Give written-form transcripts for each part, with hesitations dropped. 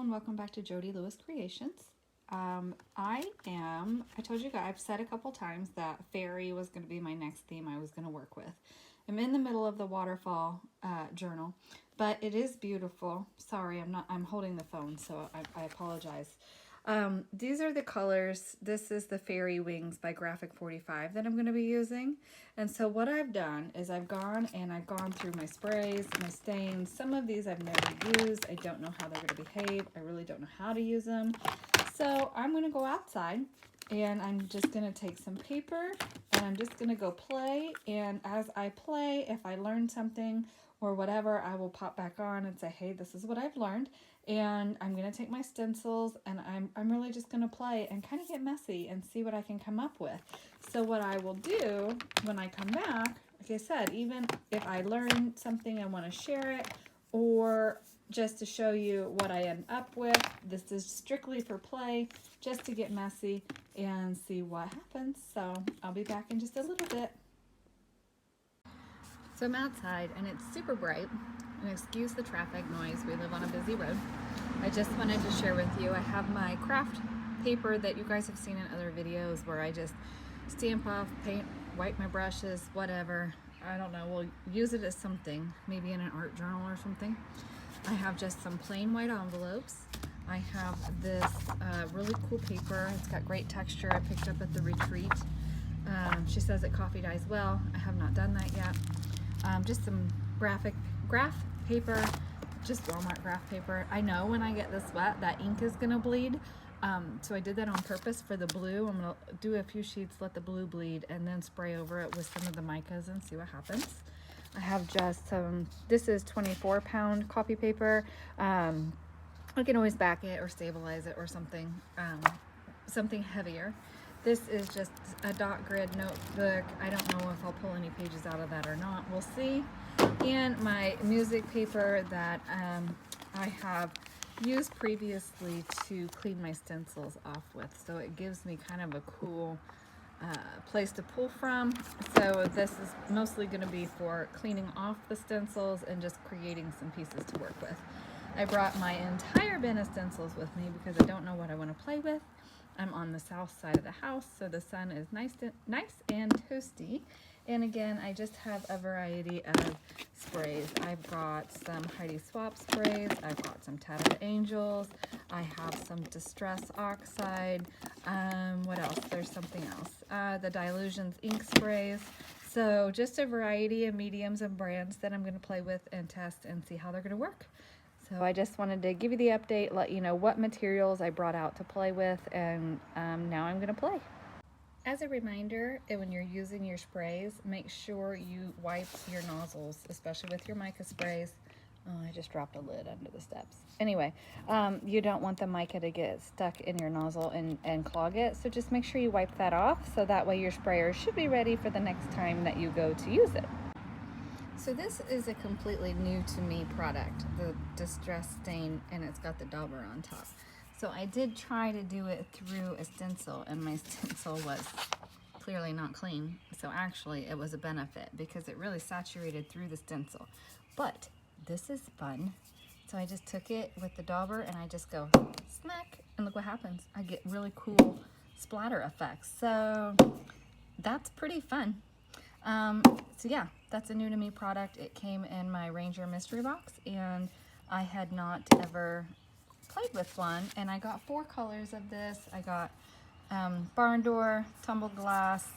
and welcome back to Jody Lewis Creations. I told you guys, I've said a couple times that fairy was going to be my next theme I was going to work with. I'm in the middle of the waterfall journal, but it is beautiful. Sorry, I'm holding the phone, so I apologize. These are the colors. This is the Fairy Wings by Graphic 45 that I'm going to be using. And so what I've done is I've gone through my sprays, my stains. Some of these I've never used. I don't know how they're going to behave. I really don't know how to use them. So I'm going to go outside and I'm just going to take some paper and I'm just going to go play. And as I play, if I learn something or whatever, I will pop back on and say, hey, this is what I've learned. And I'm going to take my stencils and I'm really just going to play and kind of get messy and see what I can come up with. So what I will do when I come back, like I said, even if I learn something and want to share it, or just to show you what I end up with, this is strictly for play, just to get messy and see what happens. So I'll be back in just a little bit. So I'm outside and it's super bright, and excuse the traffic noise, we live on a busy road. I just wanted to share with you, I have my craft paper that you guys have seen in other videos where I just stamp off, paint, wipe my brushes, whatever. I don't know, we'll use it as something, maybe in an art journal or something. I have just some plain white envelopes. I have this really cool paper. It's got great texture. I picked up at the retreat. She says it coffee dyes well. I have not done that yet. Just some graph paper, just Walmart graph paper. I know when I get this wet, that ink is gonna bleed. So I did that on purpose for the blue. I'm gonna do a few sheets, let the blue bleed, and then spray over it with some of the micas and see what happens. I have just some, this is 24-pound copy paper. I can always back it or stabilize it or something, something heavier. This is just a dot grid notebook. I don't know if I'll pull any pages out of that or not. We'll see. And my music paper that I have used previously to clean my stencils off with. So it gives me kind of a cool place to pull from. So this is mostly going to be for cleaning off the stencils and just creating some pieces to work with. I brought my entire bin of stencils with me because I don't know what I want to play with. I'm on the south side of the house, so the sun is nice and toasty. And again, I just have a variety of sprays. I've got some Heidi Swapp sprays. I've got some Tattered Angels. I have some Distress Oxide. What else? There's something else. The Dylusions ink sprays. So just a variety of mediums and brands that I'm going to play with and test and see how they're going to work. So I just wanted to give you the update, let you know what materials I brought out to play with, and now I'm going to play. As a reminder, when you're using your sprays, make sure you wipe your nozzles, especially with your mica sprays. Oh, I just dropped a lid under the steps. Anyway, you don't want the mica to get stuck in your nozzle and clog it, so just make sure you wipe that off, so that way your sprayer should be ready for the next time that you go to use it. So this is a completely new to me product, the Distress Stain, and it's got the dauber on top. So I did try to do it through a stencil, and my stencil was clearly not clean. So actually it was a benefit because it really saturated through the stencil. But this is fun. So I just took it with the dauber and I just go smack, and look what happens. I get really cool splatter effects. So that's pretty fun. So yeah, that's a new to me product. It came in my Ranger mystery box, and I had not ever played with one, and I got 4 colors of this. I got Barn Door, Tumbled Glass,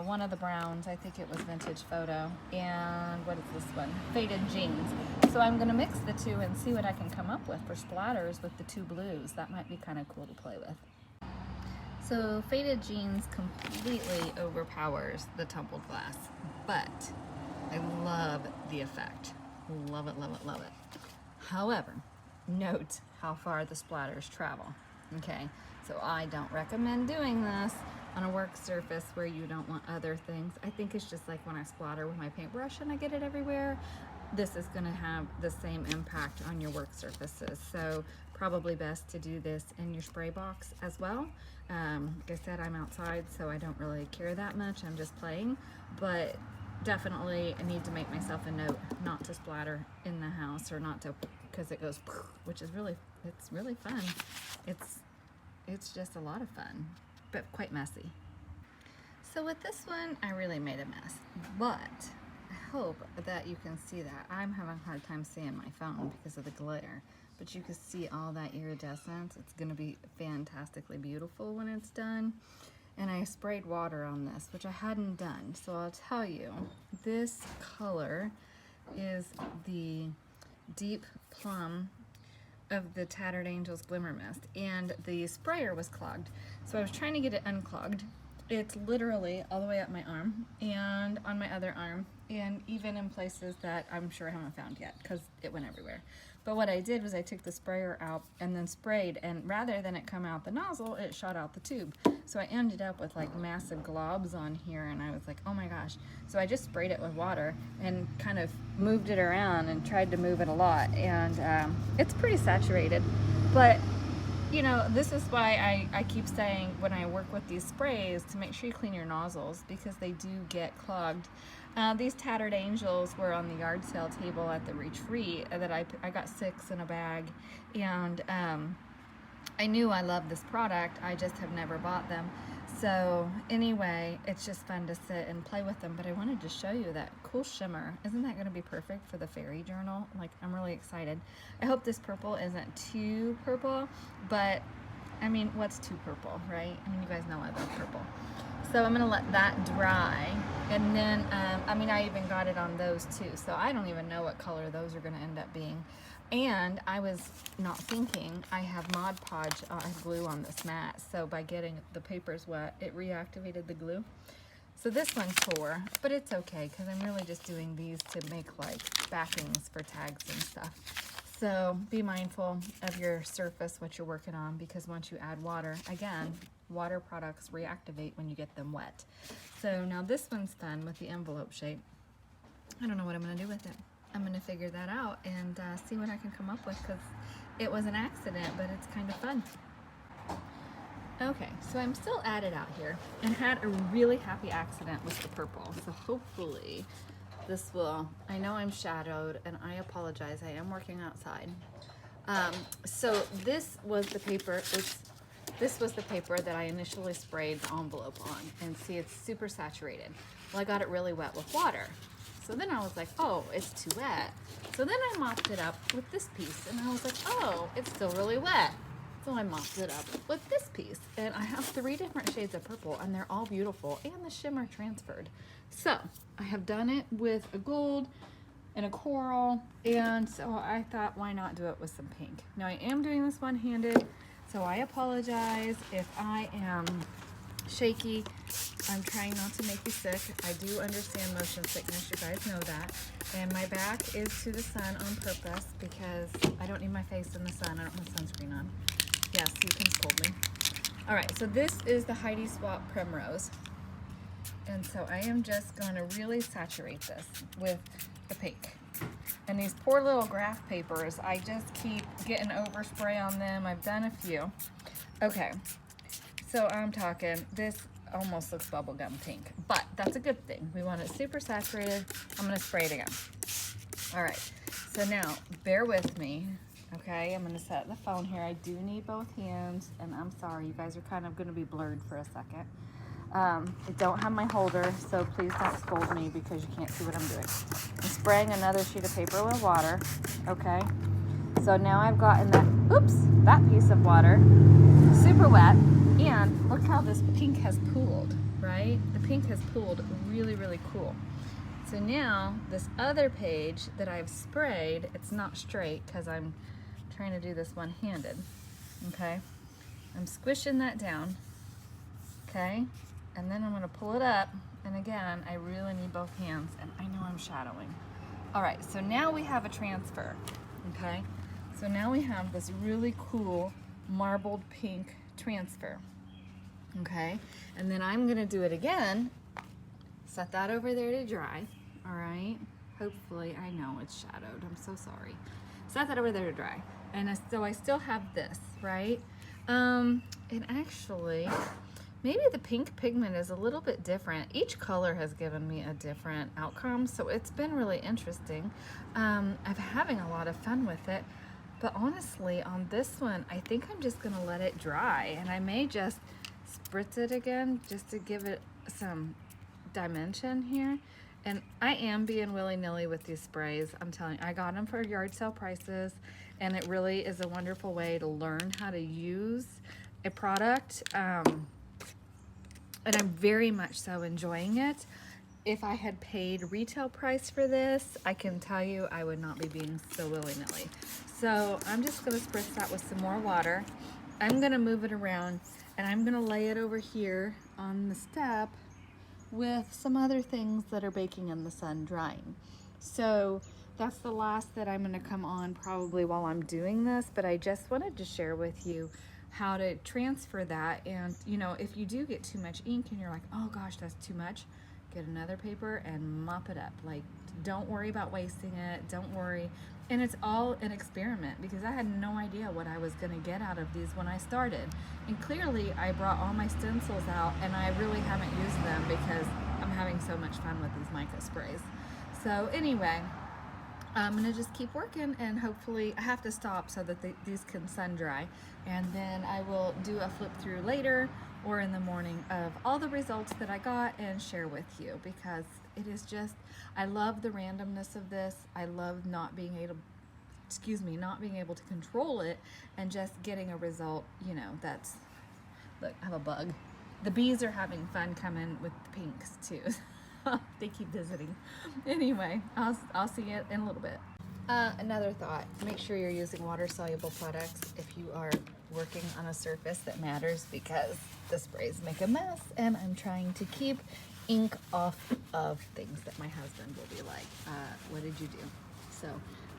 one of the browns, I think it was Vintage Photo, and what is this one? Faded Jeans. So I'm going to mix the two and see what I can come up with for splatters with the 2 blues. That might be kind of cool to play with. So Faded Jeans completely overpowers the Tumbled Glass, but I love the effect. Love it, love it, love it. However, note how far the splatters travel. Okay, so I don't recommend doing this on a work surface where you don't want other things. I think it's just like when I splatter with my paintbrush and I get it everywhere. This is going to have the same impact on your work surfaces. So probably best to do this in your spray box as well. Like I said, I'm outside, so I don't really care that much. I'm just playing, but definitely I need to make myself a note not to splatter in the house or not to because it goes, which is really, it's really fun. It's just a lot of fun, but quite messy. So with this one, I really made a mess, but I hope that you can see that. I'm having a hard time seeing my phone because of the glare, but you can see all that iridescence. It's gonna be fantastically beautiful when it's done. And I sprayed water on this, which I hadn't done. So I'll tell you, this color is the deep plum of the Tattered Angels Glimmer Mist, and the sprayer was clogged. So I was trying to get it unclogged. It's literally all the way up my arm and on my other arm, and even in places that I'm sure I haven't found yet because it went everywhere. But what I did was I took the sprayer out and then sprayed, and rather than it come out the nozzle, it shot out the tube. So I ended up with like massive globs on here, and I was like, oh my gosh. So I just sprayed it with water and kind of moved it around and tried to move it a lot, and it's pretty saturated. But you know, this is why I keep saying when I work with these sprays to make sure you clean your nozzles, because they do get clogged. These Tattered Angels were on the yard sale table at the retreat that I got 6 in a bag, and I knew I loved this product, I just have never bought them. So anyway, it's just fun to sit and play with them, but I wanted to show you that cool shimmer. Isn't that gonna be perfect for the fairy journal? Like, I'm really excited. I hope this purple isn't too purple, but I mean, what's too purple, right? I mean, you guys know I love purple. So I'm gonna let that dry, and then, I mean, I even got it on those too, so I don't even know what color those are gonna end up being. And I was not thinking, I have Mod Podge glue on this mat, so by getting the papers wet, it reactivated the glue. So this one tore, but it's okay, because I'm really just doing these to make like backings for tags and stuff. So be mindful of your surface, what you're working on, because once you add water, again, water products reactivate when you get them wet. So now this one's fun with the envelope shape. I don't know what I'm gonna do with it. I'm gonna figure that out and see what I can come up with, because it was an accident, but it's kind of fun. Okay, so I'm still at it out here and had a really happy accident with the purple. So hopefully this will, I know I'm shadowed and I apologize, I am working outside. So this was the paper, this was the paper that I initially sprayed the envelope on, and see, it's super saturated. Well, I got it really wet with water. So then I was like, oh, it's too wet. So then I mopped it up with this piece, and I was like, oh, it's still really wet. So I mopped it up with this piece, and I have 3 different shades of purple, and they're all beautiful, and the shimmer transferred. So I have done it with a gold and a coral, and so I thought, why not do it with some pink? Now I am doing this one-handed, so I apologize if I am shaky. I'm trying not to make you sick. I do understand motion sickness, you guys know that. And my back is to the sun on purpose because I don't need my face in the sun. I don't have sunscreen on. Yes, you can scold me. All right, so this is the Heidi Swapp Primrose. And so I am just gonna really saturate this with the pink. And these poor little graph papers, I just keep getting overspray on them. I've done a few. Okay, so I'm talking, this almost looks bubblegum pink, but that's a good thing. We want it super saturated. I'm gonna spray it again. All right, so now bear with me, okay? I'm gonna set the phone here. I do need both hands, and I'm sorry, you guys are kind of gonna be blurred for a second. I don't have my holder, so please don't scold me because you can't see what I'm doing. I'm spraying another sheet of paper with water, okay? So now I've gotten that piece of water super wet, and look how this pink has pooled, right? The pink has pooled really, really cool. So now this other page that I've sprayed, it's not straight because I'm trying to do this one-handed, okay? I'm squishing that down, okay? And then I'm gonna pull it up, and again, I really need both hands, and I know I'm shadowing. All right, so now we have a transfer, okay? So now we have this really cool marbled pink transfer, okay? And then I'm gonna do it again, set that over there to dry, all right? Hopefully, I know it's shadowed, I'm so sorry. Set that over there to dry. And so I still have this, right? And actually, maybe the pink pigment is a little bit different. Each color has given me a different outcome, so it's been really interesting. I'm having a lot of fun with it, but honestly on this one, I think I'm just gonna let it dry, and I may just spritz it again just to give it some dimension here. And I am being willy-nilly with these sprays. I'm telling you, I got them for yard sale prices, and it really is a wonderful way to learn how to use a product. And I'm very much so enjoying it. If I had paid retail price for this, I can tell you I would not be being so willy-nilly. So I'm just gonna spritz that with some more water. I'm gonna move it around, and I'm gonna lay it over here on the step with some other things that are baking in the sun drying. So that's the last that I'm gonna come on probably while I'm doing this, but I just wanted to share with you how to transfer that. And you know, if you do get too much ink and you're like, oh gosh, that's too much, get another paper and mop it up. Like, don't worry about wasting it, don't worry. And it's all an experiment, because I had no idea what I was gonna get out of these when I started. And clearly I brought all my stencils out, and I really haven't used them because I'm having so much fun with these mica sprays. So anyway, I'm gonna just keep working, and hopefully I have to stop so that these can sun dry, and then I will do a flip through later or in the morning of all the results that I got and share with you, because it is just, I love the randomness of this. I love not being able to control it, and just getting a result, you know, that's, look, I have a bug. The bees are having fun coming with the pinks too. They keep visiting. Anyway, I'll see you in a little bit. Another thought, make sure you're using water-soluble products if you are working on a surface that matters, because the sprays make a mess, and I'm trying to keep ink off of things that my husband will be like, what did you do? So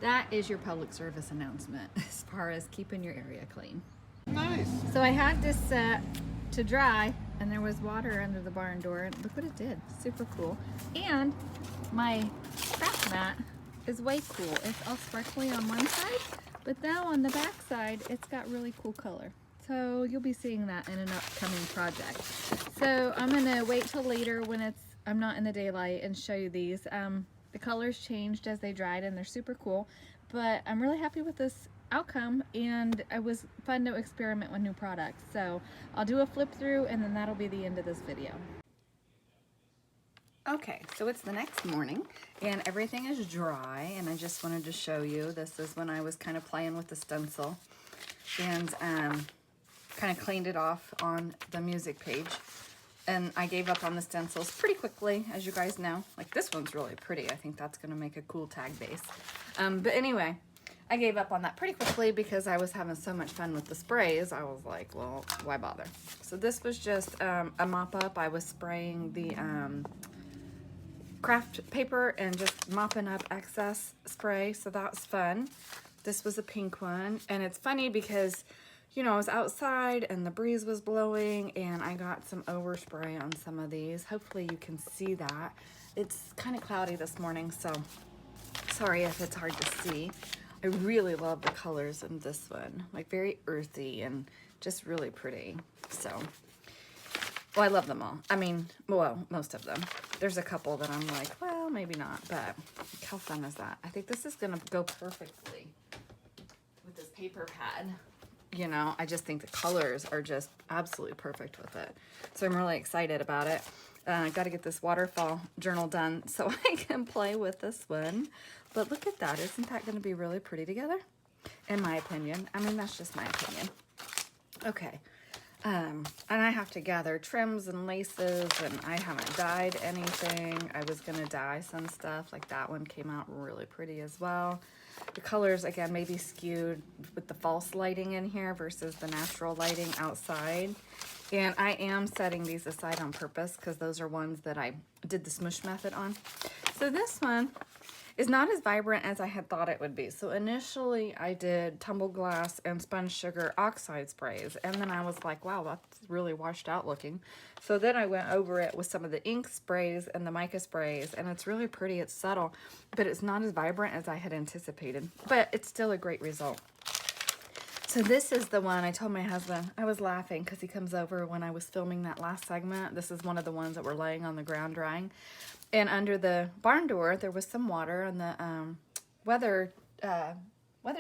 that is your public service announcement as far as keeping your area clean. Nice. So I had this set to dry, and there was water under the barn door, and look what it did. Super cool. And my craft mat is way cool. It's all sparkly on one side, but now on the back side, it's got really cool color. So you'll be seeing that in an upcoming project. So I'm gonna wait till later when I'm not in the daylight and show you these. The colors changed as they dried, and they're super cool, but I'm really happy with this outcome, and it was fun to experiment with new products. So I'll do a flip through, and then that'll be the end of this video. Okay, so it's the next morning, and everything is dry, and I just wanted to show you. This is when I was kind of playing with the stencil, and kind of cleaned it off on the music page. And I gave up on the stencils pretty quickly, as you guys know. Like, this one's really pretty. I think that's gonna make a cool tag base. But anyway, I gave up on that pretty quickly because I was having so much fun with the sprays. I was like, well, why bother? So this was just a mop up. I was spraying the craft paper and just mopping up excess spray, so that was fun. This was a pink one, and it's funny because, you know, I was outside and the breeze was blowing, and I got some overspray on some of these. Hopefully you can see that. It's kind of cloudy this morning, so sorry if it's hard to see. I really love the colors in this one, like very earthy and just really pretty. So, well, I love them all. I mean, well, most of them. There's a couple that I'm like, well, maybe not, but how fun is that? I think this is gonna go perfectly with this paper pad. You know, I just think the colors are just absolutely perfect with it. So I'm really excited about it. I got to get this waterfall journal done so I can play with this one. But look at that. Isn't that going to be really pretty together? In my opinion. I mean, that's just my opinion. Okay. And I have to gather trims and laces, and I haven't dyed anything. I was going to dye some stuff. Like that one came out really pretty as well. The colors, again, may be skewed with the false lighting in here versus the natural lighting outside. And I am setting these aside on purpose because those are ones that I did the smoosh method on. So this one is not as vibrant as I had thought it would be. So initially I did tumble glass and sponge sugar oxide sprays, and then I was like, wow, that's really washed out looking. So then I went over it with some of the ink sprays and the mica sprays, and it's really pretty. It's subtle, but it's not as vibrant as I had anticipated, but it's still a great result. So this is the one I told my husband. I was laughing because he comes over when I was filming that last segment. This is one of the ones that were laying on the ground drying. And under the barn door, there was some water on the weather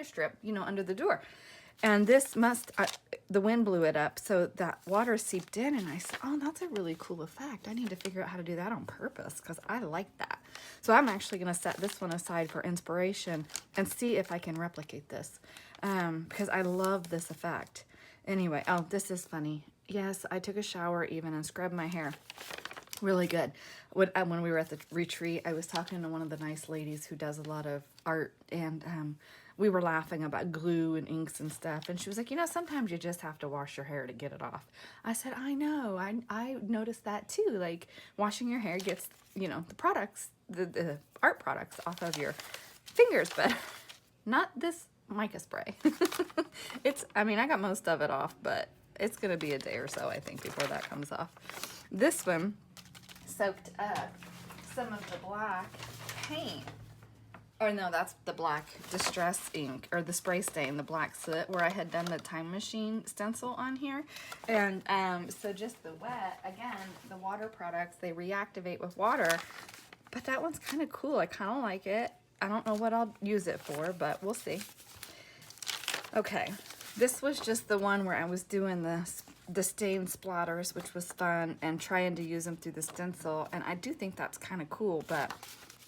strip, you know, under the door. And this the wind blew it up, so that water seeped in, and I said, oh, that's a really cool effect. I need to figure out how to do that on purpose, because I like that. So I'm actually going to set this one aside for inspiration and see if I can replicate this, because I love this effect. Anyway, oh, this is funny. Yes, I took a shower even and scrubbed my hair. Really good. When we were at the retreat, I was talking to one of the nice ladies who does a lot of art, and we were laughing about glue and inks and stuff, and she was like, you know, sometimes you just have to wash your hair to get it off. I said, I know, I noticed that too. Like, washing your hair gets, you know, the products, the art products off of your fingers, but not this mica spray. I mean, I got most of it off, but it's gonna be a day or so, I think, before that comes off. This one soaked up some of the black paint. Or no, that's the black distress ink, or the spray stain, the black soot, where I had done the time machine stencil on here. And so just the wet, again, the water products, they reactivate with water. But that one's kind of cool. I kind of like it. I don't know what I'll use it for, but we'll see. Okay, this was just the one where I was doing the stain splatters, which was fun, and trying to use them through the stencil. And I do think that's kind of cool, but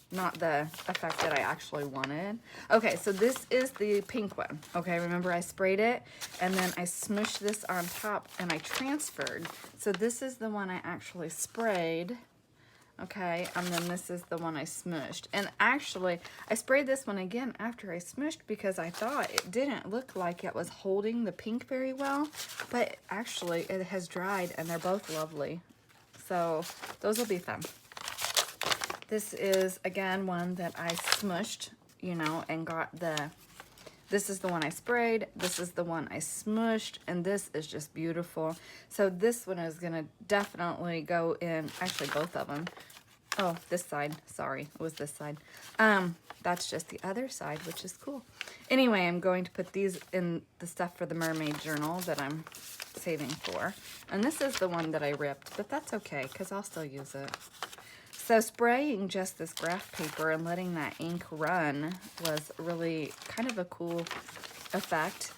not the effect that I actually wanted. Okay, so this is the pink one. Okay, remember I sprayed it and then I smushed this on top and I transferred. So this is the one I actually sprayed. Okay, and then this is the one I smushed. And actually, I sprayed this one again after I smushed because I thought it didn't look like it was holding the pink very well. But actually, it has dried and they're both lovely. So those will be fun. This is, again, one that I smushed, you know, and got this is the one I sprayed, this is the one I smushed, and this is just beautiful. So this one is going to definitely go in, actually both of them. Oh, this side, sorry, it was this side. That's just the other side, which is cool. Anyway, I'm going to put these in the stuff for the mermaid journal that I'm saving for. And this is the one that I ripped, but that's okay, because I'll still use it. So spraying just this graph paper and letting that ink run was really kind of a cool effect.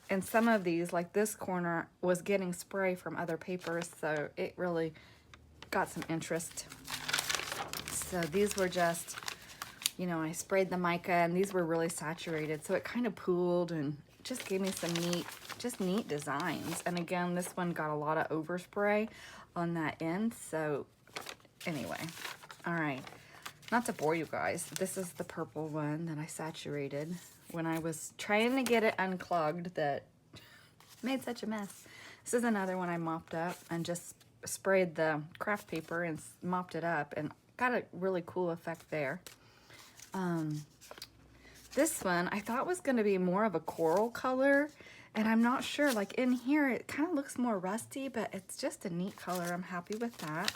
And some of these, like this corner, was getting spray from other papers, so it really got some interest. So these were just, you know, I sprayed the mica, and these were really saturated, so it kind of pooled and just gave me some neat designs. And again, this one got a lot of overspray on that end, so anyway, all right, not to bore you guys, this is the purple one that I saturated when I was trying to get it unclogged that made such a mess. This is another one I mopped up and just sprayed the craft paper and mopped it up and got a really cool effect there. This one I thought was going to be more of a coral color, and I'm not sure, like in here it kind of looks more rusty, but it's just a neat color. I'm happy with that.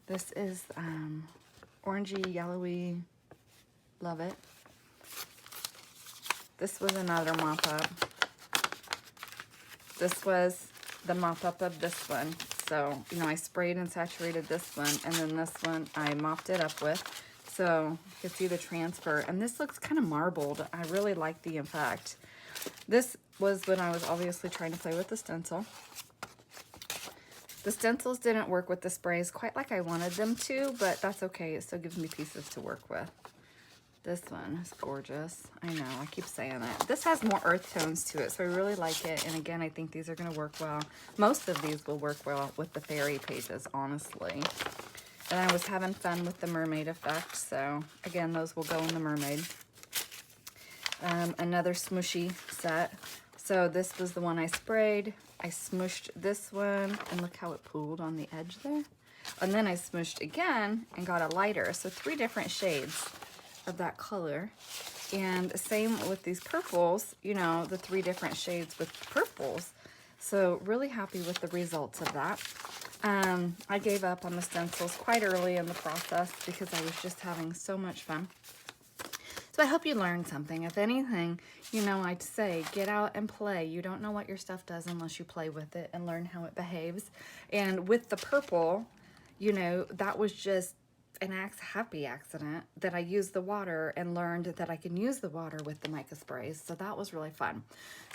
This is orangey, yellowy, love it. This was another mop-up. This was the mop-up of this one. So, you know, I sprayed and saturated this one, and then this one I mopped it up with. So you can see the transfer. And this looks kind of marbled. I really like the effect. This was when I was obviously trying to play with the stencil. The stencils didn't work with the sprays quite like I wanted them to, but that's okay. It still gives me pieces to work with. This one is gorgeous. I know, I keep saying that. This has more earth tones to it, so I really like it. And again, I think these are going to work well. Most of these will work well with the fairy pages, honestly. And I was having fun with the mermaid effect, so again, those will go in the mermaid. Another smushy set. So this was the one I sprayed. I smushed this one, and look how it pooled on the edge there. And then I smushed again and got a lighter. So 3 different shades of that color. And same with these purples, you know, the 3 different shades with purples. So really happy with the results of that. I gave up on the stencils quite early in the process because I was just having so much fun. So I hope you learned something. If anything, you know, I'd say get out and play. You don't know what your stuff does unless you play with it and learn how it behaves. And with the purple, you know, that was just an happy accident that I used the water and learned that I can use the water with the mica sprays. So that was really fun.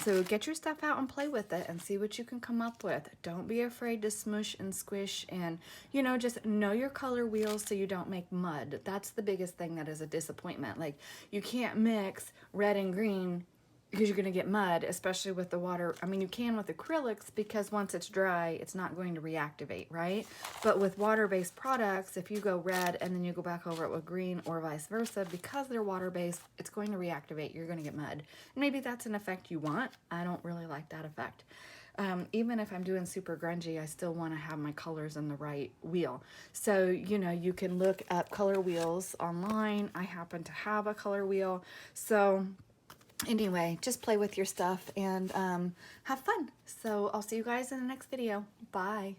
So get your stuff out and play with it and see what you can come up with. Don't be afraid to smush and squish, and, you know, just know your color wheels so you don't make mud. That's the biggest thing that is a disappointment. Like, you can't mix red and green because you're going to get mud, especially with the water. I mean, you can with acrylics because once it's dry, it's not going to reactivate, right? But with water-based products, if you go red and then you go back over it with green or vice versa, because they're water-based, it's going to reactivate. You're going to get mud. Maybe that's an effect you want. I don't really like that effect. Even if I'm doing super grungy, I still want to have my colors in the right wheel. So, you know, you can look up color wheels online. I happen to have a color wheel. So anyway, just play with your stuff and have fun. So I'll see you guys in the next video. Bye.